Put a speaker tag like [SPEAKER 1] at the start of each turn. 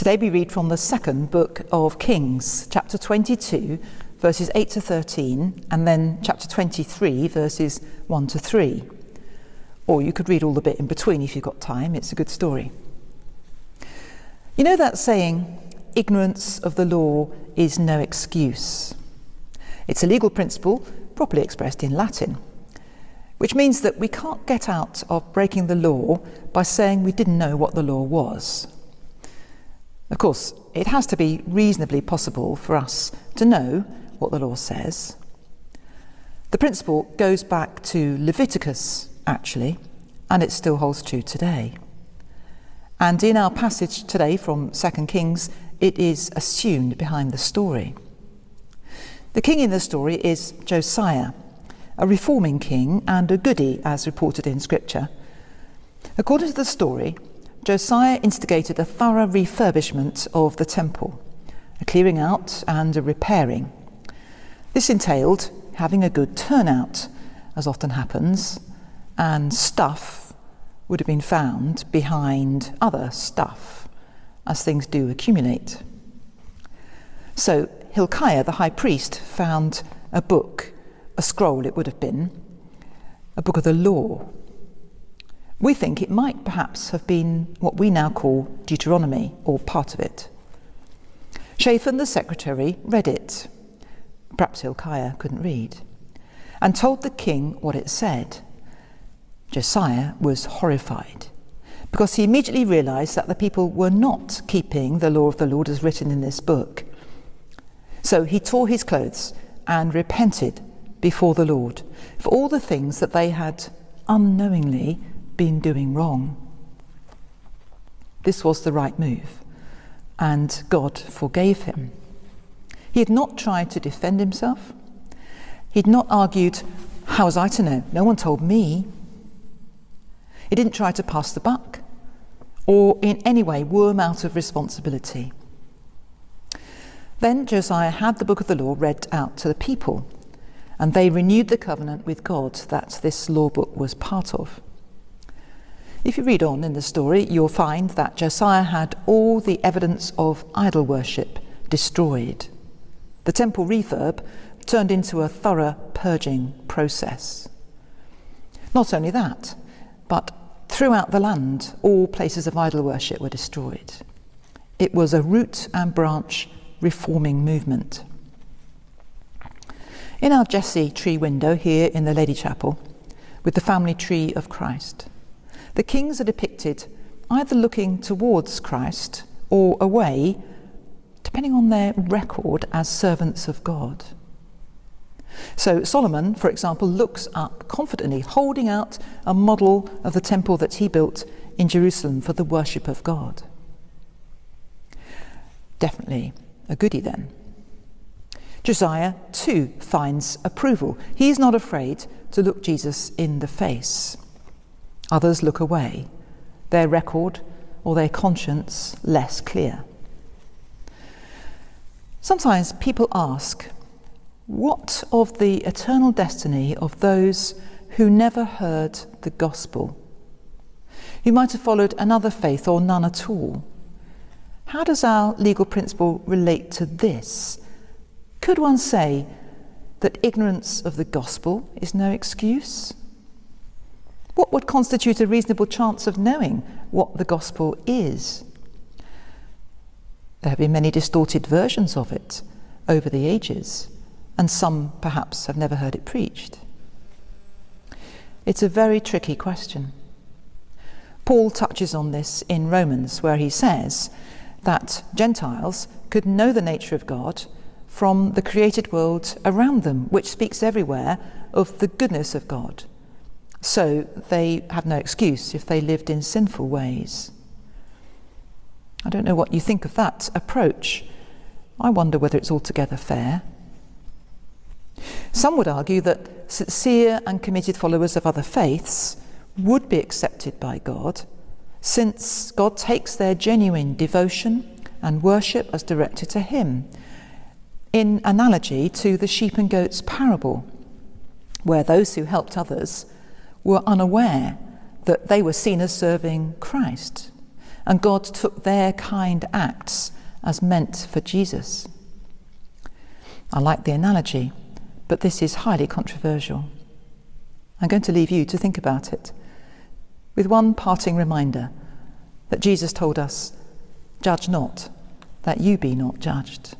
[SPEAKER 1] Today we read from the second book of Kings, chapter 22, verses 8 to 13, and then chapter 23, verses 1 to 3. Or you could read all the bit in between if you've got time. It's a good story. You know that saying, ignorance of the law is no excuse. It's a legal principle properly expressed in Latin, which means that we can't get out of breaking the law by saying we didn't know what the law was. Of course, it has to be reasonably possible for us to know what the law says. The principle goes back to Leviticus, actually, and it still holds true today. And in our passage today from 2 Kings, it is assumed behind the story. The king in the story is Josiah, a reforming king and a goodie, as reported in Scripture. According to the story, Josiah instigated a thorough refurbishment of the temple, a clearing out and a repairing. This entailed having a good turnout, as often happens, and stuff would have been found behind other stuff, as things do accumulate. So Hilkiah, the high priest, found a book, a scroll it would have been, a book of the law. We think it might perhaps have been what we now call Deuteronomy, or part of it. Shaphan, the secretary, read it. Perhaps Hilkiah couldn't read, and told the king what it said. Josiah was horrified, because he immediately realised that the people were not keeping the law of the Lord as written in this book. So he tore his clothes and repented before the Lord for all the things that they had unknowingly been doing wrong. This was the right move, and God forgave him. He had not tried to defend himself. He'd not argued, how was I to know? No one told me. He didn't try to pass the buck or in any way worm out of responsibility. Then Josiah had the book of the law read out to the people, and they renewed the covenant with God that this law book was part of. If you read on in the story, you'll find that Josiah had all the evidence of idol worship destroyed. The temple refurb turned into a thorough purging process. Not only that, but throughout the land, all places of idol worship were destroyed. It was a root and branch reforming movement. In our Jesse tree window here in the Lady Chapel, with the family tree of Christ, the kings are depicted either looking towards Christ or away, depending on their record as servants of God. So Solomon, for example, looks up confidently, holding out a model of the temple that he built in Jerusalem for the worship of God. Definitely a goodie then. Josiah too finds approval. He is not afraid to look Jesus in the face. Others look away, their record or their conscience less clear. Sometimes people ask, what of the eternal destiny of those who never heard the gospel, who might have followed another faith or none at all? How does our legal principle relate to this? Could one say that ignorance of the gospel is no excuse? What would constitute a reasonable chance of knowing what the gospel is? There have been many distorted versions of it over the ages, and some perhaps have never heard it preached. It's a very tricky question. Paul touches on this in Romans, where he says that Gentiles could know the nature of God from the created world around them, which speaks everywhere of the goodness of God. So they have no excuse if they lived in sinful ways. I don't know what you think of that approach. I wonder whether it's altogether fair. Some would argue that sincere and committed followers of other faiths would be accepted by God, since God takes their genuine devotion and worship as directed to him, in analogy to the sheep and goats parable, where those who helped others were unaware that they were seen as serving Christ, and God took their kind acts as meant for Jesus. I like the analogy, but this is highly controversial. I'm going to leave you to think about it, with one parting reminder that Jesus told us, "Judge not, that you be not judged."